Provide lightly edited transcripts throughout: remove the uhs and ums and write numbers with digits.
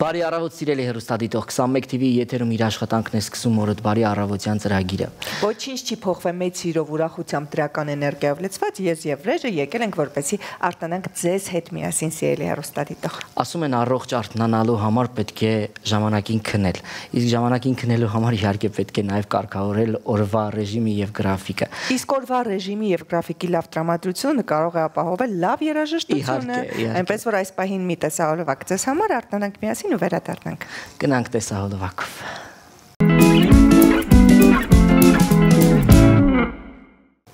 Բարի առավոտ սիրելի հեռուստադիտող 21 TV եթերում իր աշխատանքն է սկսում օրդ բարի առավոտյան ծրագիրը։ Ոչինչ չի փոխվել մեծ սիրով ուրախությամբ դրական էներգիայով լցված ես եւ Վրեժը եկել ենք որպեսի արտանանք ձեզ հետ միասին սիրելի հեռուստադիտող։ Ասում են առողջ արթնանալու համար պետք է ժամանակին քնել։ Իսկ ժամանակին քնելու համար իհարկե պետք է նաեւ կարգավորել օրվա ռեժիմի եւ գրաֆիկը։ Իսկ օրվա ռեժիմի եւ գրաֆիկի լավ տրամադրությունը կարող է ապահովել լավ երաժշտությունը, այնպես որ այս պահին մի տեսահոլովակ ձեզ համար արտանանք միասին ու վերադառնանք։ Գնանք տեսահոլովակով։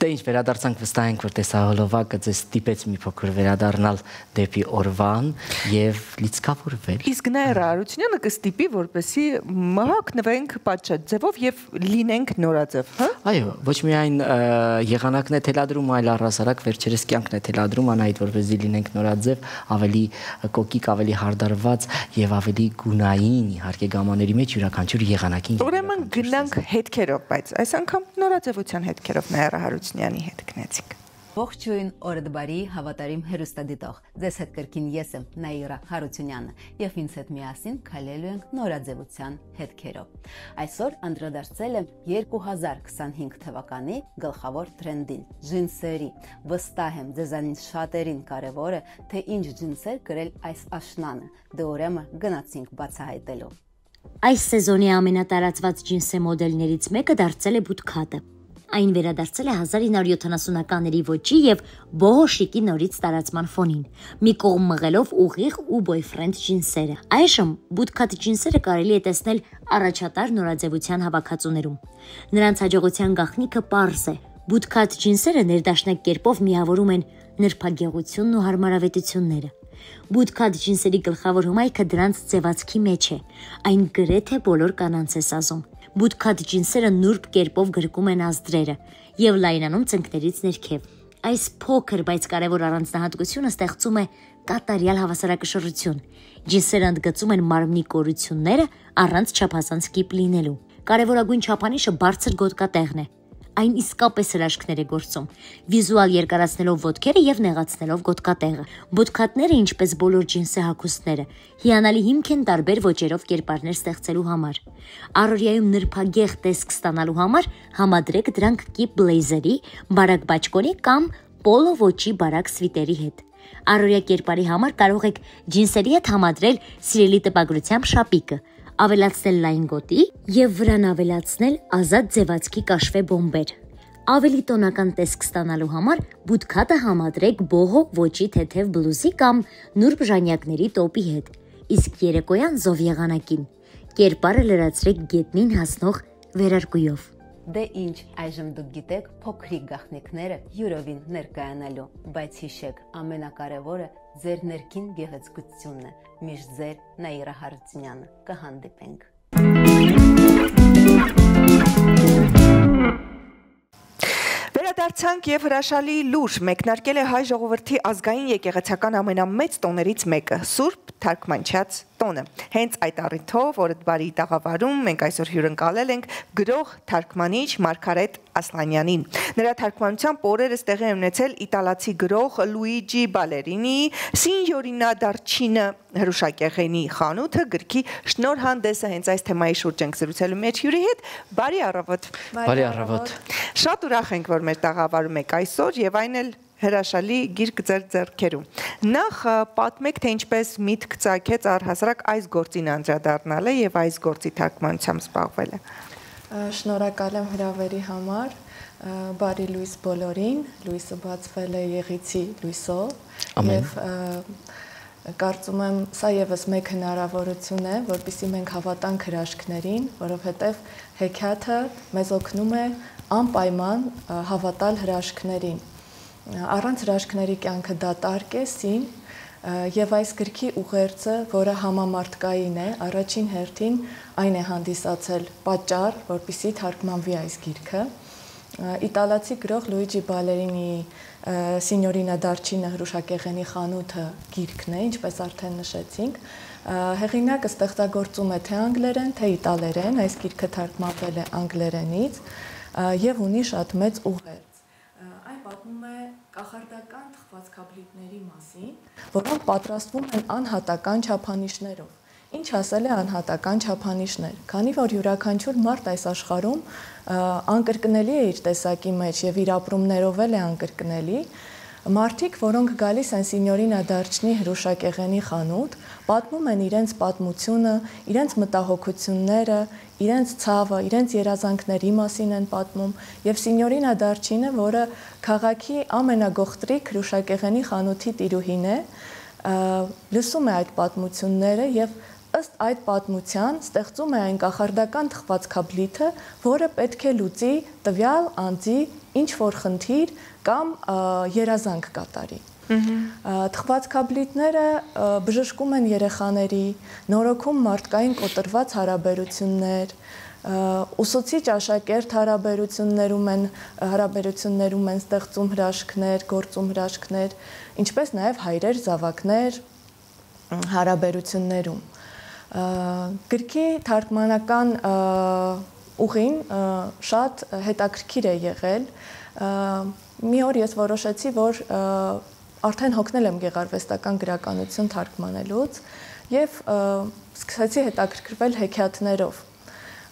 Դե ինչ վերադարձանք վստահ ենք, որ տեսահոլովակը ձեզ ստիպեց մի փոքր վերադառնալ դեպի օրվան եւ լիցքավորվել։ Իսկ Նաիրա Հարությունյանը կստիպի, որպեսի մահակնվենք պատշաճ ձևով եւ լինենք նորաձև, հա։ Այո, ոչ միայն եղանակն է թելադրում, այլ առհասարակ վերջերս կյանքն է թելադրում անայդ, որպեսզի լինենք նորաձև, ավելի կոկիկ, ավելի հարդարված եւ ավելի գունային իհարկե գամաների մեջ յուրաքանչյուր եղանակին։ Ուրեմն գնանք հետքերով, բայց այս անգամ նորաձևության հետքերով Նաիրա Հարությունյանի հետ գնացինք։ Ողջույն, օրդ բարի, հավատարիմ հեռուստադիտող։ Ձեզ հետ կրկին ես եմ Նաիրա Հարությունյանը եւ ինձ հետ միասին քայլելու ենք նորաձևության հետքերով։ Այսօր անդրադարձել եմ 2025 թվականի գլխավոր տրենդին՝ ջինսերի։ Վստահ եմ ձեզանից շատերին կարևոր է, թե ինչ ջինսեր կրել այս աշնանը։ Դե ուրեմն գնացինք բացահայտելու։ Այս սեզոնի ամենատարածված ջինսե մոդելներից մեկը դարձել է բութքաթը։ Այն վերադարձել է 1970-ականների ոճի եւ բոհո շիկի նորից տարածման ֆոնին, մի կողմ մղելով ուղիղ ու բոյֆրենդ ջինսերը։ Այժմ բութքաթ ջինսերը կարելի է տեսնել առաջատար նորաձևության հավաքածուներում։ Նրանց հաջողության գաղտնիքը պարզ է։ Բութքաթ ջինսերը ներդաշնակ կերպով միավորում են նրբագեղությունն ու հարմարավետությունները։ Բութքաթ ջինսերի գլխավոր հմայքը դրանց ձևացքի մեջ է։ Այն գրեթե բոլոր կանանց է սազում։ Բութքաթ ջինսերը նուրբ կերպով գրկում են ազդրերը եւ լայնանում ծնկներից ներքև։ Այս փոքր, բայց կարևոր առանձնահատկությունը ստեղծում է կատարյալ հավասարակշռություն։ Ջինսերը ընդգծում են մարմնի կորությունները առանց չափազանց կիպ լինելու։ Կարևորագույն չափանիշը բարձր գոտկատեղն է։ Այն իսկապես հրաշքներ է գործում, վիզուալ երկարացնելով ոտքերը եւ նեղացնելով գոտկատեղը։ Բութքաթները, ինչպես բոլոր ջինսե հագուստները, հիանալի հիմք են տարբեր ոճերով կերպարներ ստեղծելու համար։ Առօրյայում նրբագեղ տեսք ստանալու համար համադրեք դրանք կիպ բլեյզերի, բարակ բաճկոնի կամ պոլո ոճի բարակ սվիտերի հետ։ Առօրյա կերպարի համար կարող եք ջինսերի հետ համադրել սիրելի տպագրությամբ շապիկը, ավելացնել լայն գոտի եւ վրան ավելացնել ազատ ձևացքի կաշվե բոմբեր։ Ավելի տոնական տեսք ստանալու համար բութքաթը համադրեք բոհո ոճի թեթև բլուզի կամ նուրբ ժանյակների տոպի հետ, իսկ երեկոյան զով եղանակին կերպարը լրացրեք գետնին հասնող վերարկուով։ Դե ինչ, այժմ դուք գիտեք փոքրիկ գաղտնիքները յուրովին ներկայանալու, բայց հիշեք, ամենակարևորը ձեր ներքին գեղեցկությունն է։ Միշտ ձեր Նաիրա Հարությունյանը։ Կհանդիպենք։ Վերադարձանք եւ հրաշալի լուր մեկնարկել է հայ ժողովրդի ազգային եկեղեցական ամենամեծ տոներից մեկը՝ Սուրբ Թարգմանչած տոնը։ Հենց այդ առիթով օրդ բարի տաղավարում մենք այսօր հյուրընկալել ենք գրող թարգմանիչ Մարգարետ Ասլանյանին։ Նրա թարգմանությամբ օրերս տեղի է ունեցել իտալացի գրող Լուիջի Բալերինի Սինյորինա Դարչինը հրուշակեղենի խանութը գրքի շնորհանդեսը։ Հենց այս թեմայի շուրջ ենք զրուցելու մեր հյուրի հետ։ Բարի առավոտ։ Բարի առավոտ։ Շատ ուրախ ենք, որ մեր տաղավարում եք այսօր եւ այն էլ հրաշալի գիրք ձեր ձեռքերում։ Նախ պատմեք, թե ինչպես միտք ծագեց առհասարակ այս գործին անդրադառնալը եւ այս գործի թարգմանությամբ զբաղվելը։ Շնորհակալ եմ հրավերի համար։ Բարի լույս բոլորին։ Լույսը բացվել է Եղիցի լույսով եւ կարծում եմ սա եւս մեկ հնարավորություն է, որպեսզի մենք հավատանք հրաշքներին, որովհետեւ հեքիաթը մեզ օգնում է անպայման հավատալ հրաշքներին։ Առանց հրաշքների կյանքը դատարկ է, սին, եւ այս գրքի ուղերձը, որը համամարտկային է, առաջին հերթին այն է հանդիսացել պատճառ, որպեսզի թարգմանվի այս գիրքը։ Իտալացի գրող Լուիջի Բալերինի Սինյորինա Դարչինը հրուշակեղենի խանութը գիրքն է, ինչպես արդեն նշեցինք։ Հեղինակը ստեղծագործում է թե անգլերեն, թե իտալերեն, այս գիրքը թարգմանվել է անգլերենից եւ ունի շատ մեծ ուղերձ։ Այն պատմում է կախարդական թխվածքաբլիթների մասին, որոնք պատրաստվում են անհատական չափանիշներով, ինչ ասել է անհատական չափանիշներ, քանի որ յուրաքանչյուր մարդ այս աշխարհում անկրկնելի է իր տեսակի մեջ եւ իր ապրումներով էլ է անկրկնելի, մարդիկ, որոնք գալիս են Սինյորինա Դարչնի հրուշակեղենի խանութ, պատմում են իրենց պատմությունը, իրենց մտահոգությունները, իրենց ցավը, իրենց երազանքների մասին են պատմում, եւ Սինյորինա Դարչինը, որը քաղաքի ամենագողտրիկ հրուշակեղենի խանութի տիրուհին է, լսում է այդ պատմությունները եւ ըստ այդ պատմության ստեղծում է այն կախարդական թխվածքաբլիթը, որը պետք է լուծի տվյալ անձի ինչ որ խնդիր կամ երազանք կատարի։ Թխվածքաբլիթները բժշկում են երեխաների, նորոգում մարդկային կոտրված հարաբերություններ, ուսուցիչ աշակերտ հարաբերություններում են ստեղծում հրաշքներ, գործում հրաշքներ, ինչպես նաև հայրեր, զավակներ հարաբերություններում։ Գրքի թարգմանական ուղին շատ հետաքրքիր է եղել։ Մի օր ես որոշեցի, որ արդեն հոգնել եմ գեղարվեստական գրականություն թարգմանելուց եւ սկսեցի հետաքրքրվել հեքիաթներով։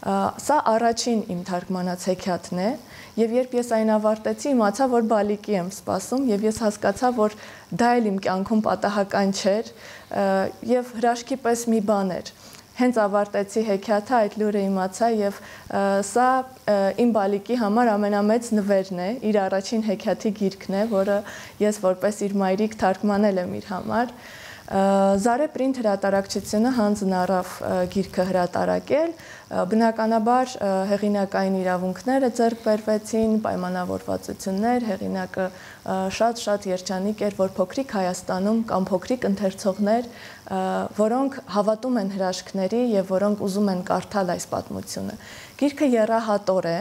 Սա առաջին իմ թարգմանած հեքիաթն է եւ երբ ես այն ավարտեցի, իմացա, որ բալիկի եմ սպասում եւ ես հասկացա, որ դա էլ իմ կյանքում պատահական չէր եւ հրաշքի պես մի բան էր։ Հենց ավարտեցի հեքիաթը, այդ լուրը իմացա եւ սա իմ բալիկի համար ամենամեծ նվերն է, իր առաջին հեքիաթի գիրքն է, որը ես որպես իր մայրիկ թարգմանել եմ իր համար։ Զարե Պրինտ հրատարակչությունը հանձն առավ գիրքը հրատարակել, բնականաբար հեղինակային իրավունքները ձեռք բերվեցին, պայմանավորվածություններ, հեղինակը շատ երջանիկ էր, որ փոքրիկ Հայաստանում կամ փոքրիկ ընթերցողներ, որոնք հավատում են հրաշքների եւ որոնք ուզում են կարդալ այս պատմությունը։ Գիրքը եռահատոր է,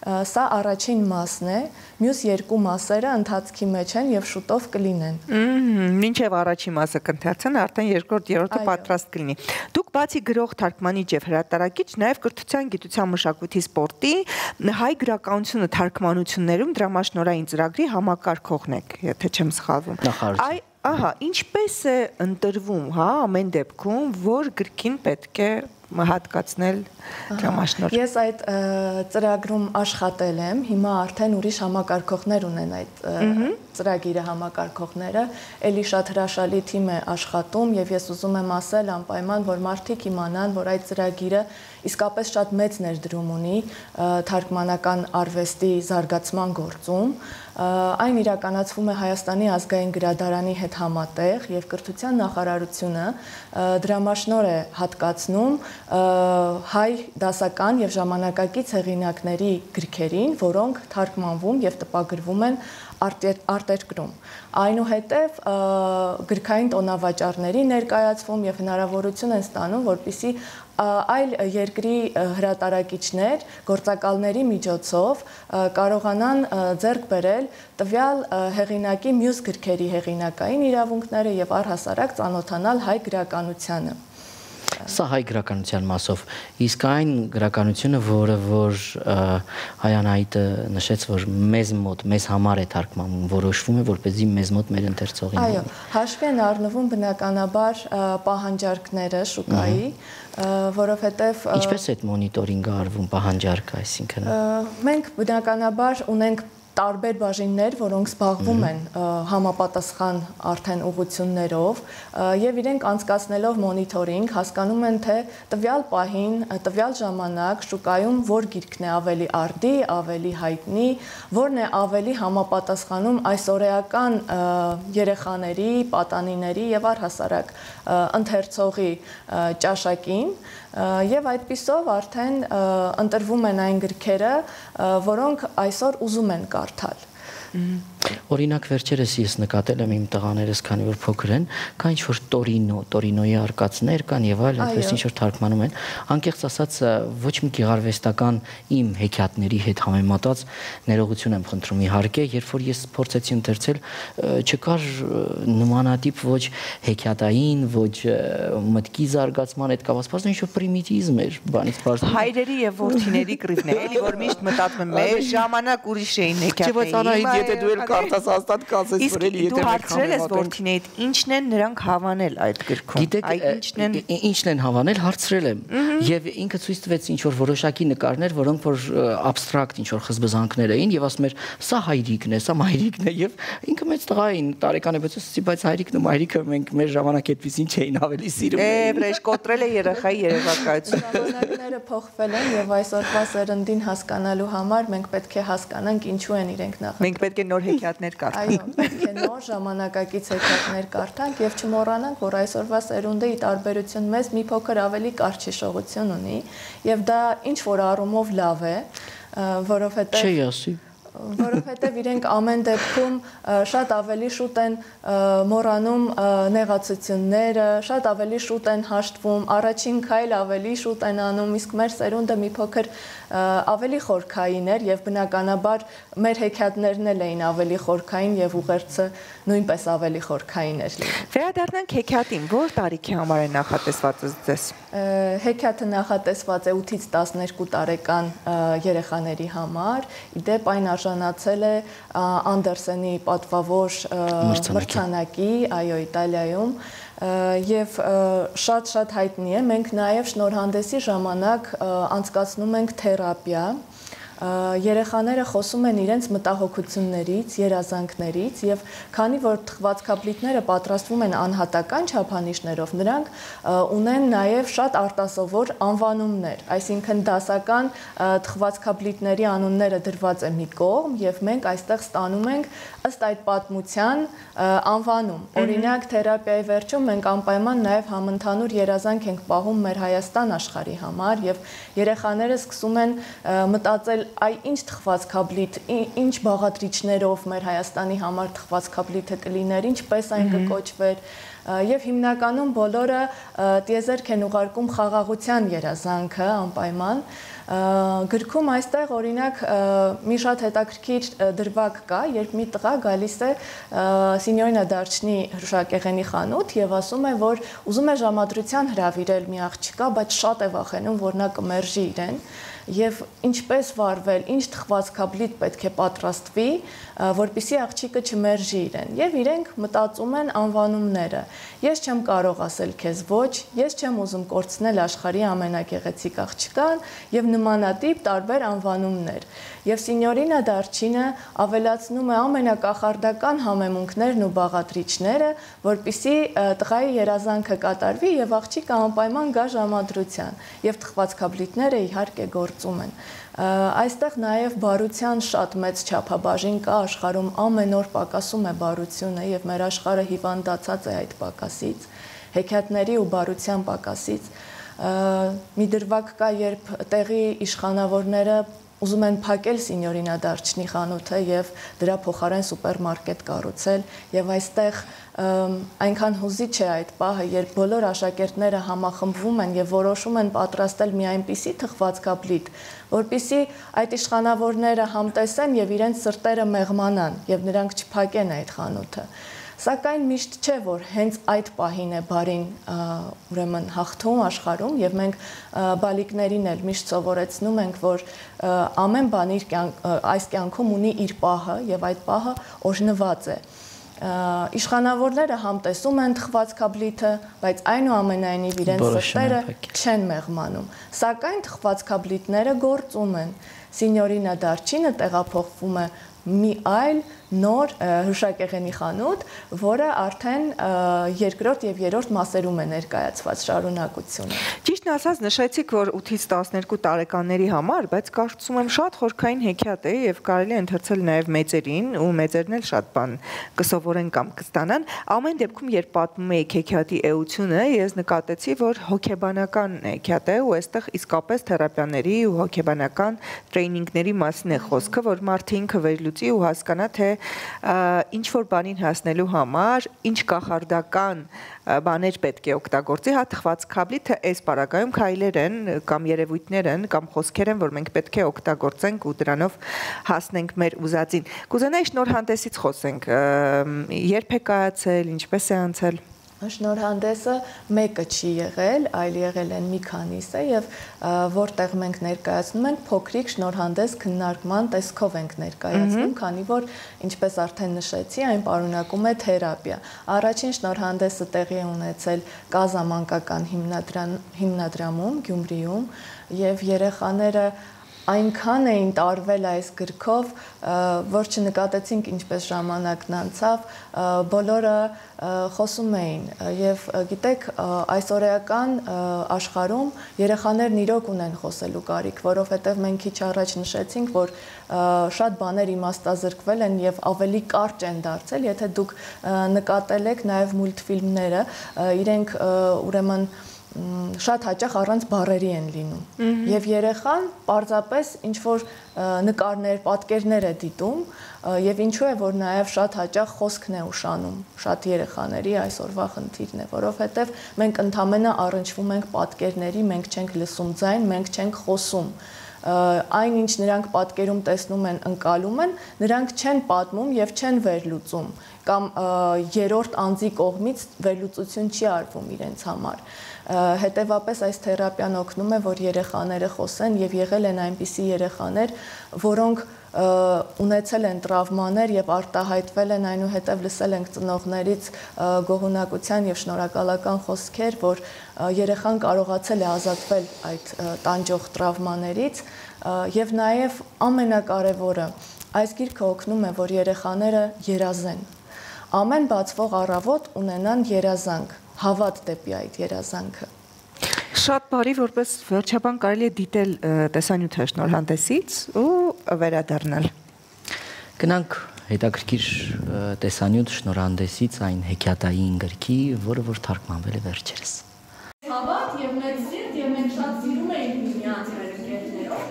սա առաջին մասն է, մյուս երկու մասերը ընթացքի մեջ են եւ շուտով կլինեն։ Մինչեւ առաջին մասը կընթացան, արդեն երկրորդ, երրորդը պատրաստ կլինի։ Դուք բացի գրող, թարգմանիչ եւ հրատարակիչ, նաեւ կրթության, գիտության, մշակույթի, սպորտի, հայ գրականությունը թարգմանություններում դրամաշնորհային ծրագրի համակարգողն եք, եթե չեմ սխալվում։ Ահա, ինչպես է ընտրվում, հա, ամեն դեպքում, որ գրքին պետք է հատկացնել դրամաշնորհ։ Ես այդ ծրագրում աշխատել եմ, հիմա արդեն ուրիշ համակարգողներ ունեն այդ ծրագիրը համակարգողները, էլի շատ հրաշալի թիմ է աշխատում եւ ես ուզում եմ ասել անպայման, որ մարդիկ իմանան, որ այդ ծրագիրը իսկապես շատ մեծ ներդրում ունի թարգմանական արվեստի զարգացման գործում։ Այն իրականացվում է Հայաստանի ազգային գրադարանի հետ համատեղ եւ կրթության նախարարությունը դրամաշնորհ է հատկացնում հայ դասական եւ ժամանակակից հեղինակների գրքերին, որոնք թարգմանվում եւ տպագրվում են արտերկրում։ Այնուհետև գրքային տոնավաճառների ներկայացվում եւ հնարավորություն են ստանում, որպեսզի այլ երկրի հրատարակիչներ գործակալների միջոցով կարողանան ձեռք բերել տվյալ հեղինակի մյուս գրքերի հեղինակային իրավունքները եւ առհասարակ ծանոթանալ հայ գրականությանը։ Սա հայ գրականության մասով, իսկ այն գրականությունը, որը որ Հայանայիթը նշեց, որ մեզ մոտ, մեզ համար է թարգմանվում, որոշվում է, որպեսզի մեզ մոտ մեր ընթերցողին։ Այո, հաշվի են առնվում բնականաբար պահանջարկները շուկայի, որովհետև Ինչպես է այդ մոնիտորինգը արվում, պահանջարկը, այսինքն։ Մենք բնականաբար ունենք տարբեր բաժիններ, որոնք զբաղվում են համապատասխան արդեն ուղղություններով եւ իրենք անցկացնելով մոնիտորինգ հասկանում են, թե տվյալ պահին, տվյալ ժամանակ շուկայում որ գիրքն է ավելի արդի, ավելի հայտնի, որն է ավելի համապատասխանում այսօրեական երեխաների, պատանիների եւ առհասարակ ընթերցողի ճաշակին եւ այդպիսով արդեն ընտրվում են այն գրքերը, որոնք այսօր ուզում են կարդալ։ Օրինակ վերջերս ես նկատել եմ իմ տղաներս, քանի որ փոքր են, կա ինչ-որ տորինոյի արկածներ կան եւ այլ, այնպես ինչ-որ թարգմանում են, անկեղծ ասած ոչ մի գեղարվեստական իմ հեքիաթների հետ համեմատած ներողություն եմ խնդրում իհարկե, երբ որ ես փորձեցի ընթերցել, չկար նմանատիպ ոչ հեքիաթային, ոչ մտքի զարգացման հետ կապված, ինչ-որ պրիմիտիվիզմ էր, բանից բարձր։ Հայրերի եւ որդիների կռիվն է, էլի որ միշտ մտածում եմ, մեր ժամանակ ուրիշ էին հեքիաթները։ Եթե դու էլ կարդաս ասես հաստատ կասես որ էլի եթե դու հարցրել ես որդիներիդ ինչն են նրանք հավանել այդ գրքում։ Գիտեք, ինչն են հավանել, հարցրել եմ։ Եվ ինքը ցույց տվեց ինչ որ որոշակի նկարներ, որոնք որ абստրակտ ինչ որ խզբզանքներ էին եւ ասում էր սա հայրիկն է, սա մայրիկն է եւ ինքը մեծ տղա էին, տարեկան է, բայց հայրիկն ու մայրիկը մենք մեր ժամանակ այդպես ինչ էին ավելի սիրում։ Վրեժ կոտրել է երեխայի երևակայությունը։ Ժամանակները փոխվել են եւ այսօրվա սերնդին հասկանալու համար մենք պետք է հասկանանք ինչու են իրենք նախ։ Մենք պետք է նոր հեքիաթներ կարդանք։ Այո, պետք է նոր ժամանակակից հեքիաթներ կարդանք եւ չմոռանանք, որ այսօրվա սերունդը ի տարբերություն մեզ մի փոքր ավելի կարճ հիշողություն ունի եւ դա ինչ որ առումով լավ է, որովհետեւ Չի ասի որովհետև իրենք ամեն դեպքում շատ ավելի շուտ են մոռանում նեղացությունները, շատ ավելի շուտ են հաշտվում, առաջին քայլ ավելի շուտ են անում, իսկ մեր սերունդը մի փոքր ավելի խորքային էր եւ բնականաբար մեր հեքիաթներն էլ էին ավելի խորքային եւ ուղերձը նույնպես ավելի խորքային էր։ Վերադառնանք հեքիաթին, որ տարիքի համար է նախատեսված ձեզ։ Հեքիաթը նախատեսված է 8-ից 12 տարեկան երեխաների համար, իդեպ այն արժանացել է Անդերսենի պատվավոր մրցանակի, այո, Իտալիայում եւ շատ հայտնի է, մենք նաեւ շնորհանդեսի ժամանակ անցկացնում ենք թերապիա երեխաները խոսում են իրենց մտահոգություններից, երազանքներից եւ քանի որ թխվածքաբլիթները պատրաստվում են անհատական չափանիշներով, նրանք ունեն նաեւ շատ արտասովոր անվանումներ, այսինքն դասական թխվածքաբլիթների անունները դրված է մի կողմ եւ մենք այստեղ ստանում ենք ըստ այդ պատմության անվանում։ Օրինակ թերապիայի վերջում մենք անպայման նաեւ համընդհանուր երազանք ենք պահում մեր Հայաստան աշխարհի համար եւ երեխաները սկսում են մտածել այ ինչ թխվածքաբլիթ, ինչ բաղադրիչներով մեր Հայաստանի համար թխվածքաբլիթը կլիներ, ինչպես այն կկոչվեր եւ հիմնականում բոլորը տիեզերք են ուղարկում խաղաղության երազանքը անպայման գրքում այստեղ օրինակ մի շատ հետաքրքիր դրվագ կա, երբ մի տղա գալիս է Սինյորինա Դարչնի հրուշակեղենի խանութ եւ ասում է, որ ուզում է ժամադրության հրավիրել մի աղջկա, բայց շատ է վախենում, որ նա կմերժի իրեն եւ ինչպես վարվել, ինչ թխվածքաբլիթ պետք է պատրաստվի, որպեսզի աղջիկը չմերժի իրեն եւ իրենք մտածում են անվանումները։ Ես չեմ կարող ասել քեզ ոչ, ես չեմ ուզում կորցնել աշխարհի ամենագեղեցիկ աղջկան եւ նմանատիպ տարբեր անվանումներ։ Եվ Սինյորինա Դարչինը ավելացնում է ամենակախարդական համեմունքներն ու բաղադրիչները, որպեսզի տղայի երազանքը կատարվի եւ աղջիկը անպայման գա ժամադրության եւ թխվածքաբլիթները իհարկե գործում են։ Այստեղ նաև բարության շատ մեծ չափաբաժին կա աշխարհում, ամեն օր պակասում է բարությունը եւ մեր աշխարհը հիվանդացած է այդ պակասից, հեքիաթների ու բարության պակասից։ Մի դրվագ կա, երբ տեղի իշխանավորները ուզում են փակել Սինյորինա Դարչնի խանութը եւ դրա փոխարեն սուպերմարկետ կառուցել եւ այստեղ այնքան հուզիչ է այդ պահը, երբ բոլոր աշակերտները համախմբվում են եւ որոշում են պատրաստել մի այնպիսի թխվածքաբլիթ, որպեսզի այդ իշխանավորները համտեսեն եւ իրենց սրտերը մեղմանան եւ նրանք չփակեն այդ խանութը։ Սակայն միշտ չէ, որ հենց այդ պահին է բարին ուրեմն հաղթում աշխարհում եւ մենք բալիկներին էլ միշտ սովորեցնում ենք, որ ամեն բան այս կյանքում ունի իր պահը եւ այդ պահը օրհնված է։ Իշխանավորները համտեսում են թխվածքաբլիթը, բայց այնուամենայնիվ իրենց սրտերը չեն մեղմանում։ Սակայն թխվածքաբլիթները գործում են։ Սինյորինա Դարչինը տեղափոխվում է մի այլ նոր հրուշակեղենի խանութ, որը արդեն երկրորդ եւ երրորդ մասերում է ներկայացված շարունակությունը։ Ճիշտն ասած նշեցիք, որ 8-ից 12 տարեկանների համար, բայց կարծում եմ շատ խորքային հեքիաթ է եւ կարելի է ընթերցել նաեւ մեծերին ու մեծերն էլ շատ բան կսովորեն կամ կստանան։ Ամեն դեպքում երբ պատմում եք հեքիաթի էությունը, ես նկատեցի, որ հոգեբանական հեքիաթ է ու այստեղ իսկապես թերապիաների ու հոգեբանական տրեյնինգների մասին է խոսքը, որ մարդը ինքը վերլուծի ու հասկանա, թե ինչ որ բանին հասնելու համար ինչ կախարդական բաներ պետք է օգտագործի, հա թխվածքաբլիթը այս պարագայում քայլեր են կամ երևույթներ են կամ խոսքեր են, որ մենք պետք է օգտագործենք ու դրանով հասնենք մեր ուզածին։ Կուզենայի շնորհանդեսից խոսենք, երբ է կայացել, ինչպես է անցել։ Շնորհանդեսը մեկը չի եղել, այլ եղել են մի քանիսը եւ որտեղ մենք ներկայացնում ենք փոքրիկ շնորհանդես քննարկման տեսքով ենք ներկայացնում, քանի որ ինչպես արդեն նշեցի, այն պարունակում է թերապիա։ Առաջին շնորհանդեսը տեղի է ունեցել Կազամանկական հիմնադրամում Գյումրիում եւ երեխաները այնքան էին տարվել այս գրքով, որ չնկատեցինք ինչպես ժամանակն անցավ, բոլորը խոսում էին եւ գիտեք, այսօրեական աշխարհում երեխաներն իրոք ունեն խոսելու կարիք, որովհետեւ մենք քիչ առաջ նշեցինք, որ շատ բաներ իմաստազրկվել են եւ ավելի կարճ են դարձել, եթե դուք նկատել եք նաեւ մուլտֆիլմները, իրենք ուրեմն շատ հաճախ առանց բառերի են լինում եւ երեխան պարզապես ինչ որ նկարներ, պատկերներ է դիտում եւ ինչու է որ նաեւ շատ հաճախ խոսքն է ուշանում շատ երեխաների այսօրվա խնդիրն է, որովհետեւ մենք ընդամենը առնչվում ենք պատկերների, մենք չենք լսում ձայն, մենք չենք խոսում այն ինչ նրանք պատկերում տեսնում են, ընկալում են, նրանք չեն պատմում եւ չեն վերլուծում կամ երրորդ անձի կողմից վերլուծություն չի արվում իրենց համար։ Հետևապես այս թերապիան օգնում է, որ երեխաները խոսեն եւ եղել են այնպիսի երեխաներ, որոնք ունեցել են տրավմաներ եւ արտահայտվել են, այնուհետեւ լսել ենք ծնողներից գոհունակության եւ շնորհակալական խոսքեր, որ երեխան կարողացել է ազատվել այդ տանջող տրավմաներից եւ նաեւ ամենակարևորը այս գիրքը օգնում է, որ երեխաները երազեն։ Ամեն բացվող առավոտ ունենան երազանք, հավատ դեպի այդ երազանքը։ Շատ բարի, որպես վերջաբան կարելի է դիտել տեսանյութը շնորհանդեսից ու վերադառնալ։ Գնանք հետաքրքիր տեսանյութ շնորհանդեսից այն հեքիաթային գրքի, որը որ թարգմանվել է վերջերս։ Հավատ եւ մեծ սիրտ եւ մենք շատ սիրում էինք միմյանց մեր ընկերներով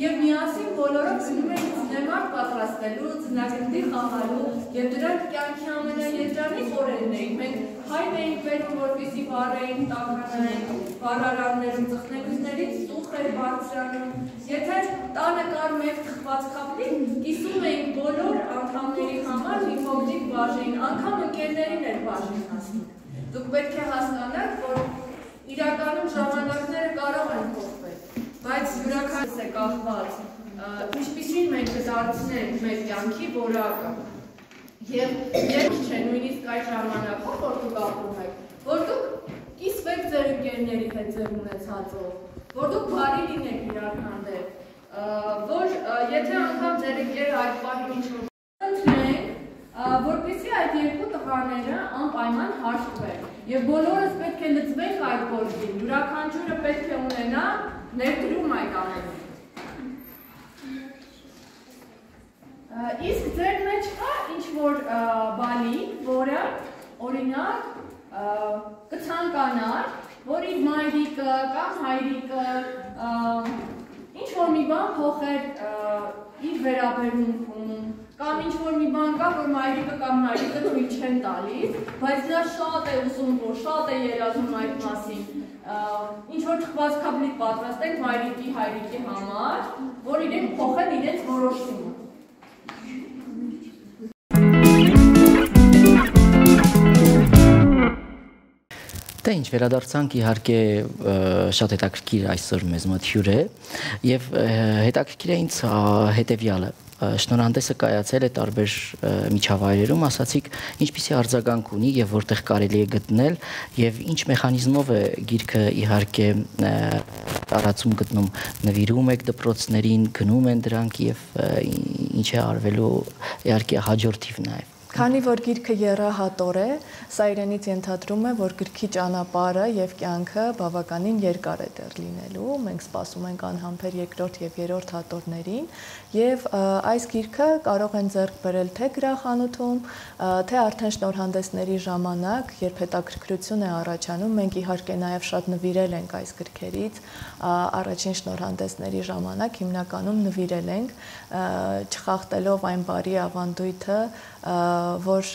եւ միասին բոլորով գնում էինք ցնեմարկ պատրաստելու, ձնագնդի խաղալու եւ դրանք կյանքի ամենաերջանիկ օրերն էին։ Մենք հայտ էինք բերում, որպեսզի վառեին, տակրանային, վառարաններում ծխնելուներից սուխ էր բարձրանում։ Եթե տանը կար մեկ թխված կապի, կիսում էինք բոլոր անդամների համար մի փոքրիկ բաժին, անգամ ընկերներին էր բաժին հասնում։ Դուք պետք է հասկանաք, որ իրականում ժամանակները կարող են փոխվել, բայց յուրաքանչյուր է կախված, ինչպիսին մենք կդարձնենք մեր կյանքի որակը։ Եվ երբ չէ նույնիսկ այդ ժամանակով, որ դուք ապրում եք, որ դուք կիսվեք ձեր ընկերների հետ ձեր ունեցածով, որ դուք բարի լինեք իրար հանդեպ, որ եթե անգամ ձեր ընկերը այդ պահին ինչ-որ ընտրենք, որպեսզի այդ երկու տղաները անպայման հաշտվեն եւ բոլորս պետք է լծվենք այդ գործին, յուրաքանչյուրը պետք է ունենա ներդրում այդ ամենին։ Իսկ ձեր մեջ կա ինչ-որ բանի, որը օրինակ կցանկանար, որ իր մայրիկը կամ հայրիկը ինչ-որ մի բան փոխեր իր վերաբերմունքում, կամ ինչ-որ մի բան կա, որ մայրիկը կամ հայրիկը թույլ չեն տալիս, բայց նա շատ է ուզում, որ շատ է երազում այդ մասին, ինչ-որ թխված կապլիկ պատրաստենք մայրիկի, հայրիկի համար, որ իրենք փոխեն իրենց որոշումը։ Դե ինչ վերադարձանք իհարկե շատ հետաքրքիր այսօր մեզ մոտ հյուր է եւ հետաքրքիր է ինձ հետեւյալը շնորհանդեսը կայացել է տարբեր միջավայրերում, ասացիք ինչպիսի արձագանք ունի եւ որտեղ կարելի է գտնել եւ ինչ մեխանիզմով է գիրքը իհարկե տարածում գտնում, նվիրում եք դպրոցներին, գնում են դրանք եւ ինչ է արվելու իհարկե հաջորդիվ նաեւ։ Քանի որ գիրքը եռահատոր է, սա իրենից ենթադրում է, որ գրքի ճանապարհը եւ կյանքը բավականին երկար է դեռ լինելու։ Մենք սպասում ենք անհամբեր երկրորդ եւ երրորդ հատորներին եւ այս գիրքը կարող են ձեռք բերել թե գրախանութում, թե արդեն շնորհանդեսների ժամանակ, երբ հետաքրքրություն է առաջանում, մենք իհարկե նաեւ շատ նվիրել ենք այս գրքերից, առաջին շնորհանդեսների ժամանակ հիմնականում նվիրել ենք, չխախտելով այն բարի ավանդույթը, որ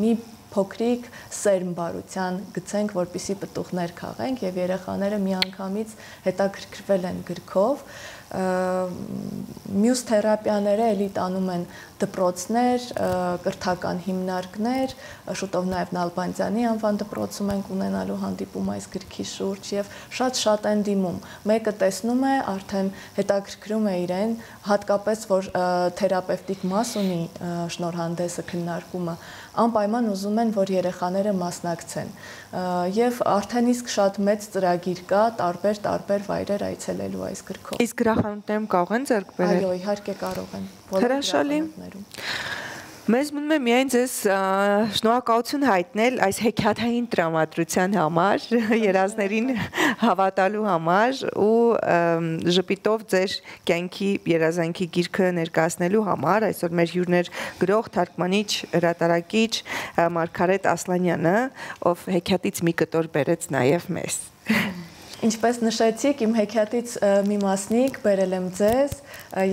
մի փոքրիկ սերմբարության գցենք, որպիսի պտուղներ քաղենք եւ երեխաները միանգամից հետաքրքրվել են գրքով, Մյուս թերապիաները էլի տանում են դպրոցներ, կրթական հիմնարկներ, շուտով նաև Նալբանդյանի անվան դպրոցում ենք ունենալու հանդիպում այս գրքի շուրջ եւ շատ են դիմում։ Մեկը տեսնում է, արդեն հետաքրքրում է իրեն, հատկապես որ թերապևտիկ մաս ունի շնորհանդեսը քննարկումը, անպայման ուզում են, որ երեխաները մասնակցեն։ Եվ արդեն իսկ շատ մեծ ծրագիր կա տարբեր վայրեր այցելելու այս գրքով։ Իսկ գրախանութներում կարող են ձեռք բերել։ Այո, իհարկե կարող են։ Հրաշալի։ Մեզ մնում է միայն ձեզ շնորհակալություն հայտնել այս հեքիաթային տրամադրության համար, երազներին հավատալու համար ու ժպիտով ձեր կյանքի երազանքի գիրքը ներկայացնելու համար։ Այսօր մեր հյուրներ գրող, թարգմանիչ, հրատարակիչ Մարգարետ Ասլանյանը, ով հեքիաթից մի կտոր բերեց նաև մեզ։ Ինչպես նշեցիք, իմ հեքիաթից մի մասնիկ բերել եմ ձեզ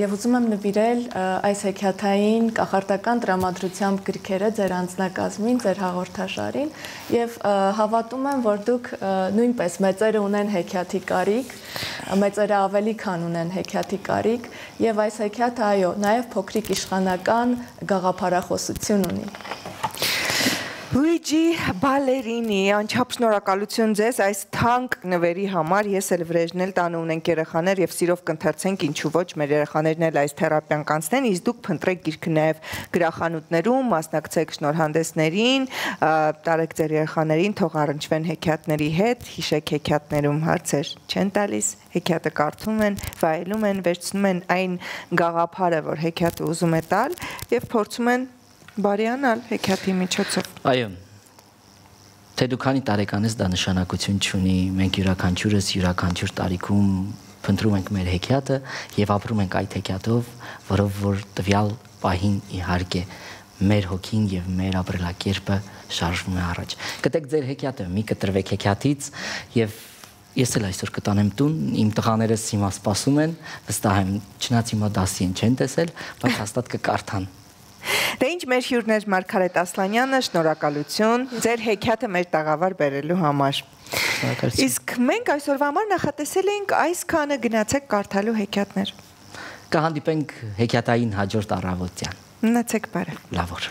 եւ ուզում եմ նվիրել այս հեքիաթային կախարդական տրամադրությամբ գրքերը ձեր անձնակազմին, ձեր հաղորդաշարին եւ հավատում եմ, որ դուք նույնպես մեծերը ունեն հեքիաթի կարիք, մեծերը ավելի քան ունեն հեքիաթի կարիք եւ այս հեքիաթը այո, նաեւ փոքրիկ իշխանական գաղափարախոսություն ունի։ Լուիջի Բալերինի, անչափ շնորհակալություն ձեզ այս թանկ նվերի համար, ես էլ վրեժնել տանը ունենք երեխաներ եւ սիրով կընթերցենք, ինչու ոչ, մեր երեխաներն էլ այս թերապիան կանցնեն, իսկ դուք փնտրեք գիրքը նաեւ գրախանութներում, մասնակցեք շնորհանդեսներին, տարեք ձեր երեխաներին, թող առնչվեն հեքիաթների հետ, հիշեք հեքիաթներում հարցեր չեն տալիս, հեքիաթը կարդում են, վայելում են, վերցնում են այն գաղափարը, որ հեքիաթը ուզում է տալ եւ փորձում են բարիանալ հեքիաթի միջոցով։ Այո, թե դու քանի տարեկան ես, դա նշանակություն չունի, մենք յուրաքանչյուր տարիքում փնտրում ենք մեր հեքիաթը եւ ապրում ենք այդ հեքիաթով, որով որ տվյալ պահին իհարկե մեր հոգին եւ մեր ապրելակերպը շարժվում է առաջ։ Գտեք ձեր հեքիաթը, մի կտրվեք հեքիաթից եւ ես էլ այսօր կտանեմ տուն, իմ տղաներս հիմա սպասում են, վստահ եմ, չնայած հիմա դասի չեն տեսել, բայց հաստատ կկարդան։ Դե ինչ մեր հյուրներ Մարգարետ Ասլանյանը, շնորհակալություն ձեր հեքիաթը մեր տաղավար բերելու համար։ Իսկ մենք այսօրվա համար նախատեսել էինք այսքանը, գնացեք կարդալու հեքիաթներ։ Կհանդիպենք հեքիաթային հաջորդ առավոտյան։ Մնացեք բարև։ Լավ օր։